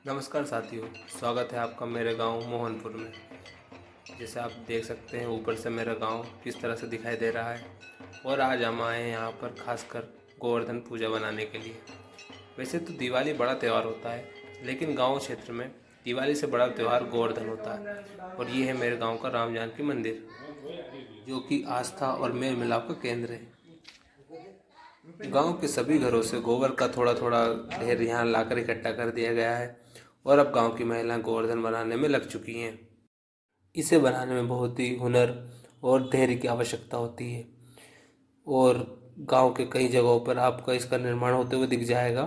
नमस्कार साथियों, स्वागत है आपका मेरे गांव मोहनपुर में। जैसे आप देख सकते हैं ऊपर से मेरा गांव किस तरह से दिखाई दे रहा है। और आज हम आए हैं यहाँ पर खासकर गोवर्धन पूजा बनाने के लिए। वैसे तो दिवाली बड़ा त्यौहार होता है, लेकिन गांव क्षेत्र में दिवाली से बड़ा त्यौहार गोवर्धन होता है। और ये है मेरे गांव का राम जानकी मंदिर, जो कि आस्था और मेल मिलाप का केंद्र है। गांव के सभी घरों से गोबर का थोड़ा थोड़ा ढेर यहाँ लाकर इकट्ठा कर दिया गया है और अब गांव की महिलाएं गोवर्धन बनाने में लग चुकी हैं। इसे बनाने में बहुत ही हुनर और धैर्य की आवश्यकता होती है और गांव के कई जगहों पर आपका इसका निर्माण होते हुए दिख जाएगा।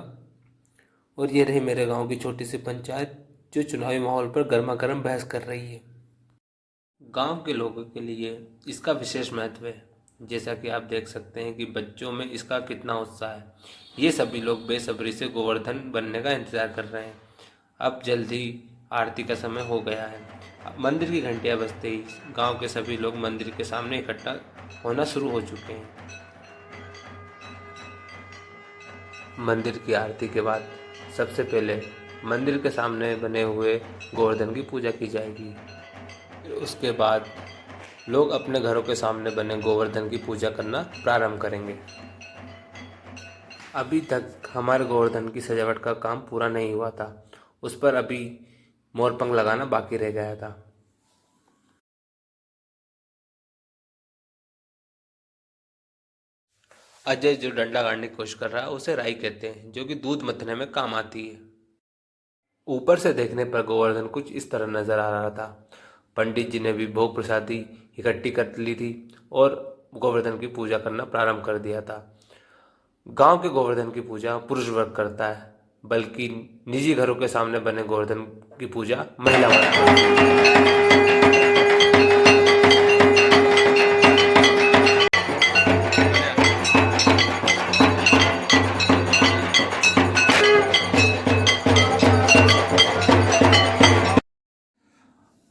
और ये रही मेरे गांव की छोटी सी पंचायत, जो चुनावी माहौल पर गर्मा गर्म बहस कर रही है। गांव के लोगों के लिए इसका विशेष महत्व है। जैसा कि आप देख सकते हैं कि बच्चों में इसका कितना उत्साह है। ये सभी लोग बेसब्री से गोवर्धन बनने का इंतजार कर रहे हैं। अब जल्द ही आरती का समय हो गया है। मंदिर की घंटियां बजते ही गांव के सभी लोग मंदिर के सामने इकट्ठा होना शुरू हो चुके हैं। मंदिर की आरती के बाद सबसे पहले मंदिर के सामने बने हुए गोवर्धन की पूजा की जाएगी। फिर उसके बाद लोग अपने घरों के सामने बने गोवर्धन की पूजा करना प्रारंभ करेंगे। अभी तक हमारे गोवर्धन की सजावट का काम पूरा नहीं हुआ था। उस पर अभी मोरपंख लगाना बाकी रह गया था। अजय जो डंडा गाड़ने की कोशिश कर रहा है उसे राई कहते हैं, जो कि दूध मथने में काम आती है। ऊपर से देखने पर गोवर्धन कुछ इस तरह नजर आ रहा था। पंडित जी ने भी भोग प्रसादी इकट्ठी कर ली थी और गोवर्धन की पूजा करना प्रारंभ कर दिया था। गांव के गोवर्धन की पूजा पुरुष वर्ग करता है, बल्कि निजी घरों के सामने बने गोवर्धन की पूजा महिला वर्ग करती है।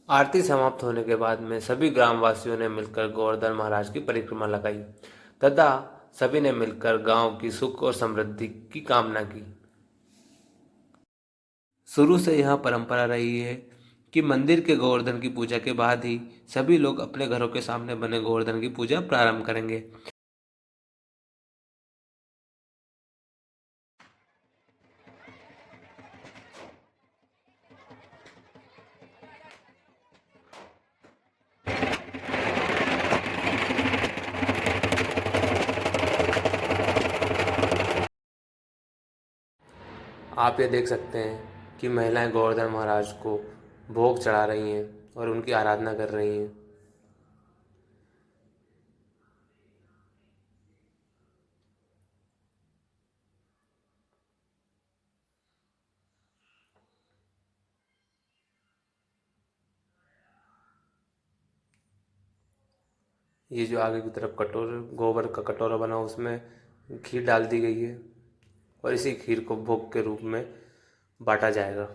आरती समाप्त होने के बाद में सभी ग्रामवासियों ने मिलकर गोवर्धन महाराज की परिक्रमा लगाई तथा सभी ने मिलकर गांव की सुख और समृद्धि की कामना की। शुरू से यह परंपरा रही है कि मंदिर के गोवर्धन की पूजा के बाद ही सभी लोग अपने घरों के सामने बने गोवर्धन की पूजा प्रारंभ करेंगे। आप ये देख सकते हैं कि महिलाएं गोवर्धन महाराज को भोग चढ़ा रही हैं और उनकी आराधना कर रही हैं। ये जो आगे की तरफ कटोरे गोबर का कटोरा बना उसमें खीर डाल दी गई है और इसी खीर को भोग के रूप में बांटा जाएगा।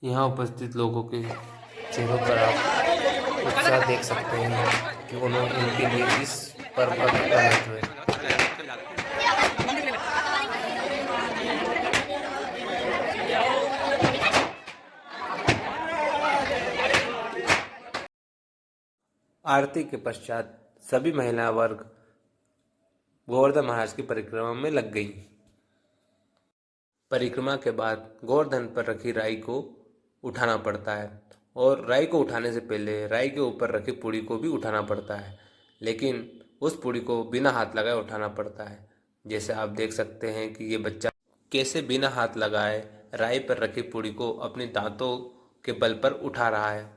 यहाँ उपस्थित लोगों के चेहरों पर आप उत्साह देख सकते हैं कि उन्होंने उनके लिए इस पर्व का कितना महत्व है। आरती के पश्चात सभी महिला वर्ग गोवर्धन महाराज की परिक्रमा में लग गई। परिक्रमा के बाद गोवर्धन पर रखी राई को उठाना पड़ता है और राई को उठाने से पहले राई के ऊपर रखी पुड़ी को भी उठाना पड़ता है, लेकिन उस पुड़ी को बिना हाथ लगाए उठाना पड़ता है। जैसे आप देख सकते हैं कि ये बच्चा कैसे बिना हाथ लगाए राई पर रखी पुड़ी को अपने दांतों के बल पर उठा रहा है।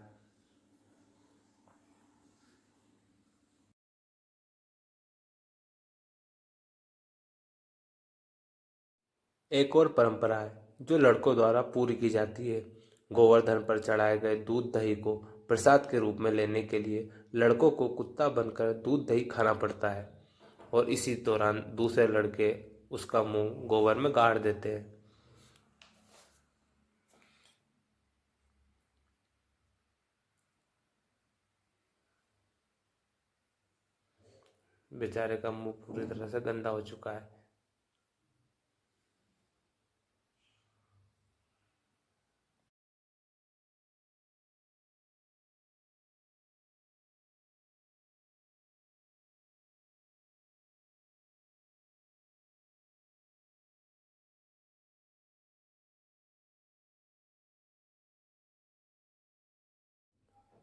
एक और परंपरा है जो लड़कों द्वारा पूरी की जाती है। गोवर्धन पर चढ़ाए गए दूध दही को प्रसाद के रूप में लेने के लिए लड़कों को कुत्ता बनकर दूध दही खाना पड़ता है और इसी दौरान दूसरे लड़के उसका मुंह गोबर में गाड़ देते हैं। बेचारे का मुंह पूरी तरह से गंदा हो चुका है।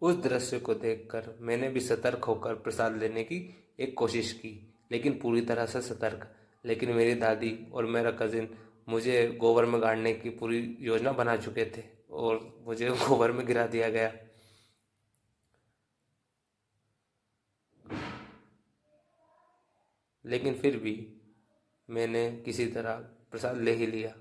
उस दृश्य को देखकर मैंने भी सतर्क होकर प्रसाद लेने की एक कोशिश की, लेकिन पूरी तरह से सतर्क। लेकिन मेरी दादी और मेरा कजिन मुझे गोबर में गाड़ने की पूरी योजना बना चुके थे और मुझे गोबर में गिरा दिया गया। लेकिन फिर भी मैंने किसी तरह प्रसाद ले ही लिया।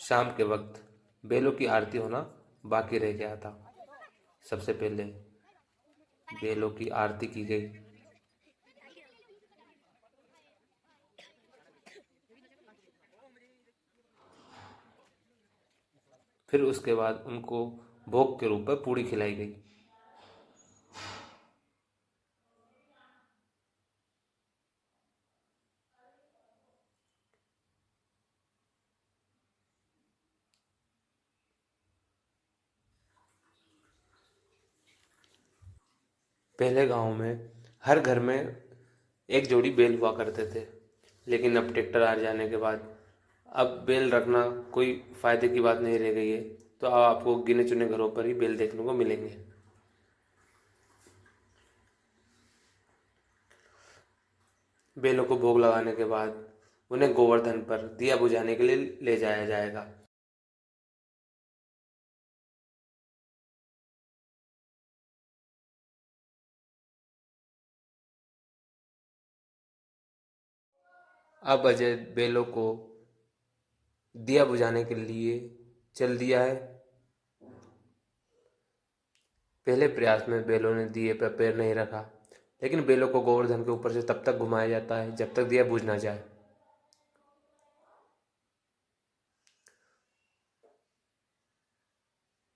शाम के वक्त बेलों की आरती होना बाकी रह गया था। सबसे पहले बेलों की आरती की गई। फिर उसके बाद उनको भोग के रूप में पूड़ी खिलाई गई। पहले गांव में हर घर में एक जोड़ी बैल हुआ करते थे, लेकिन अब ट्रैक्टर आ जाने के बाद अब बैल रखना कोई फायदे की बात नहीं रह गई है। तो अब आपको गिने चुने घरों पर ही बैल देखने को मिलेंगे। बैलों को भोग लगाने के बाद उन्हें गोवर्धन पर दिया बुझाने के लिए ले जाया जाएगा। अब अजय बैलों को दिया बुझाने के लिए चल दिया है। पहले प्रयास में बैलों ने दिए पर पैर नहीं रखा, लेकिन बैलों को गोवर्धन के ऊपर से तब तक घुमाया जाता है जब तक दिया बुझ ना जाए।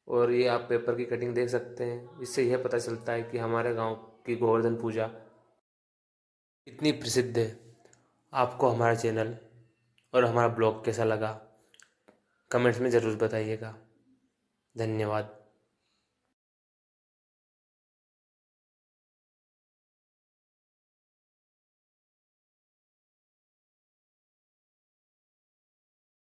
और ये आप पेपर की कटिंग देख सकते हैं। इससे यह पता चलता है कि हमारे गांव की गोवर्धन पूजा इतनी प्रसिद्ध है। आपको हमारा चैनल और हमारा ब्लॉग कैसा लगा कमेंट्स में ज़रूर बताइएगा। धन्यवाद।